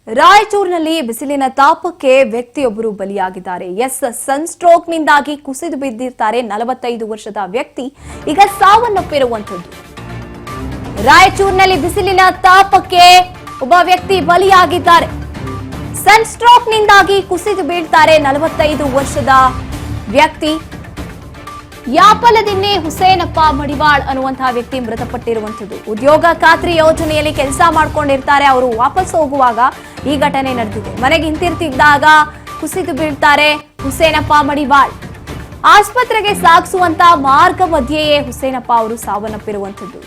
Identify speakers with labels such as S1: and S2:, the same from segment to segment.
S1: ರಾಯಚೂರಿನಲ್ಲಿ ಬಿಸಿಲಿನ ತಾಪಕ್ಕೆ ವ್ಯಕ್ತಿಯೊಬ್ಬರು ಬಲಿಯಾಗಿದ್ದಾರೆ. ಸನ್ ಸ್ಟ್ರೋಕ್ ನಿಂದಾಗಿ ಕುಸಿದು ಬಿದ್ದಿರ್ತಾರೆ 45 ವರ್ಷದ ವ್ಯಕ್ತಿ ಈಗ ಸಾವನ್ನಪ್ಪಿರುವಂತದ್ದು. ರಾಯಚೂರಿನಲ್ಲಿ ಬಿಸಿಲಿನ ತಾಪಕ್ಕೆ ಒಬ್ಬ ವ್ಯಕ್ತಿ ಬಲಿಯಾಗಿದ್ದಾರೆ. ಸನ್ ಸ್ಟ್ರೋಕ್ ನಿಂದಾಗಿ ಕುಸಿದು ಬೀಳ್ತಾರೆ 45 ವರ್ಷದ ವ್ಯಕ್ತಿ. ಯಾಪಲದಿನ್ನೆ ಹುಸೇನಪ್ಪ ಮಡಿವಾಳ್ ಅನ್ನುವಂತಹ ವ್ಯಕ್ತಿ ಮೃತಪಟ್ಟಿರುವಂತದ್ದು. ಉದ್ಯೋಗ ಖಾತ್ರಿ ಯೋಜನೆಯಲ್ಲಿ ಕೆಲಸ ಮಾಡ್ಕೊಂಡಿರ್ತಾರೆ. ಅವರು ವಾಪಸ್ ಹೋಗುವಾಗ ಈ ಘಟನೆ ನಡೆದಿದೆ. ಮನೆಗೆ ಹಿಂತಿರ್ತಿದ್ದಾಗ ಕುಸಿದು ಬೀಳ್ತಾರೆ ಹುಸೇನಪ್ಪ ಮಡಿವಾಳ್. ಆಸ್ಪತ್ರೆಗೆ ಸಾಗಿಸುವಂತ ಮಾರ್ಗ ಮಧ್ಯೆಯೇ ಹುಸೇನಪ್ಪ ಅವರು ಸಾವನ್ನಪ್ಪಿರುವಂತದ್ದು.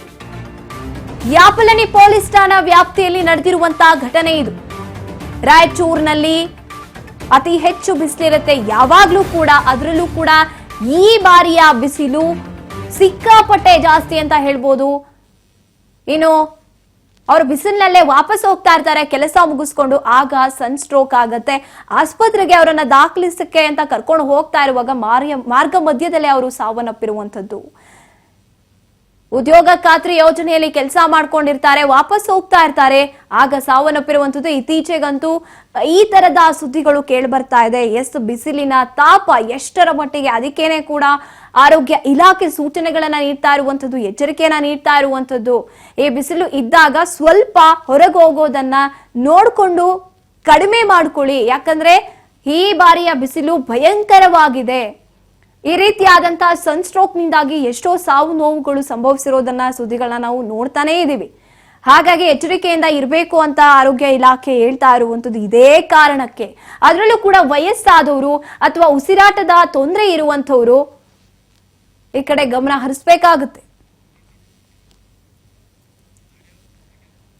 S1: ಯಾಪಲನಿ ಪೊಲೀಸ್ ಠಾಣಾ ವ್ಯಾಪ್ತಿಯಲ್ಲಿ ನಡೆದಿರುವಂತಹ ಘಟನೆ ಇದು. ರಾಯಚೂರಿನಲ್ಲಿ ಅತಿ ಹೆಚ್ಚು ಬಿಸಿಲಿರುತ್ತೆ ಯಾವಾಗ್ಲೂ ಕೂಡ. ಅದರಲ್ಲೂ ಕೂಡ ಈ ಬಾರಿಯ ಬಿಸಿಲು ಸಿಕ್ಕಾಪಟ್ಟೆ ಜಾಸ್ತಿ ಅಂತ ಹೇಳ್ಬೋದು. ಇನ್ನು ಅವರು ಬಿಸಿಲಿನಲ್ಲೇ ವಾಪಸ್ ಹೋಗ್ತಾ ಇರ್ತಾರೆ ಕೆಲಸ ಮುಗಿಸ್ಕೊಂಡು. ಆಗ ಸನ್ ಸ್ಟ್ರೋಕ್ ಆಗತ್ತೆ. ಆಸ್ಪತ್ರೆಗೆ ಅವರನ್ನ ದಾಖಲಿಸಕ್ಕೆ ಅಂತ ಕರ್ಕೊಂಡು ಹೋಗ್ತಾ ಇರುವಾಗ ಮಾರ್ಗ ಮಧ್ಯದಲ್ಲೇ ಅವರು ಸಾವನ್ನಪ್ಪಿರುವಂತದ್ದು. ಉದ್ಯೋಗ ಖಾತ್ರಿ ಯೋಜನೆಯಲ್ಲಿ ಕೆಲಸ ಮಾಡ್ಕೊಂಡಿರ್ತಾರೆ, ವಾಪಸ್ ಹೋಗ್ತಾ ಇರ್ತಾರೆ, ಆಗ ಸಾವನ್ನಪ್ಪಿರುವಂತದ್ದು. ಇತ್ತೀಚೆಗಂತೂ ಈ ತರದ ಸುದ್ದಿಗಳು ಕೇಳಿ ಬರ್ತಾ ಇದೆ. ಬಿಸಿಲಿನ ತಾಪ ಎಷ್ಟರ ಮಟ್ಟಿಗೆ, ಅದಕ್ಕೇನೆ ಕೂಡ ಆರೋಗ್ಯ ಇಲಾಖೆ ಸೂಚನೆಗಳನ್ನ ನೀಡ್ತಾ ಇರುವಂತದ್ದು, ಎಚ್ಚರಿಕೆಯನ್ನ ನೀಡ್ತಾ ಇರುವಂತದ್ದು. ಈ ಬಿಸಿಲು ಇದ್ದಾಗ ಸ್ವಲ್ಪ ಹೊರಗೆ ಹೋಗೋದನ್ನ ನೋಡ್ಕೊಂಡು ಕಡಿಮೆ ಮಾಡ್ಕೊಳ್ಳಿ. ಯಾಕಂದ್ರೆ ಈ ಬಾರಿಯ ಬಿಸಿಲು ಭಯಂಕರವಾಗಿದೆ. ಈ ರೀತಿಯಾದಂತಹ ಸನ್ ಸ್ಟ್ರೋಕ್ ನಿಂದಾಗಿ ಎಷ್ಟೋ ಸಾವು ನೋವುಗಳು ಸಂಭವಿಸಿರೋದನ್ನ ಸುದ್ದಿಗಳನ್ನ ನಾವು ನೋಡ್ತಾನೆ ಇದೀವಿ. ಹಾಗಾಗಿ ಎಚ್ಚರಿಕೆಯಿಂದ ಇರಬೇಕು ಅಂತ ಆರೋಗ್ಯ ಇಲಾಖೆ ಹೇಳ್ತಾ ಇರುವಂತದ್ದು ಇದೇ ಕಾರಣಕ್ಕೆ. ಅದರಲ್ಲೂ ಕೂಡ ವಯಸ್ಸಾದವರು ಅಥವಾ ಉಸಿರಾಟದ ತೊಂದರೆ ಇರುವಂತವರು ಈ ಕಡೆ ಗಮನ ಹರಿಸಬೇಕಾಗುತ್ತೆ.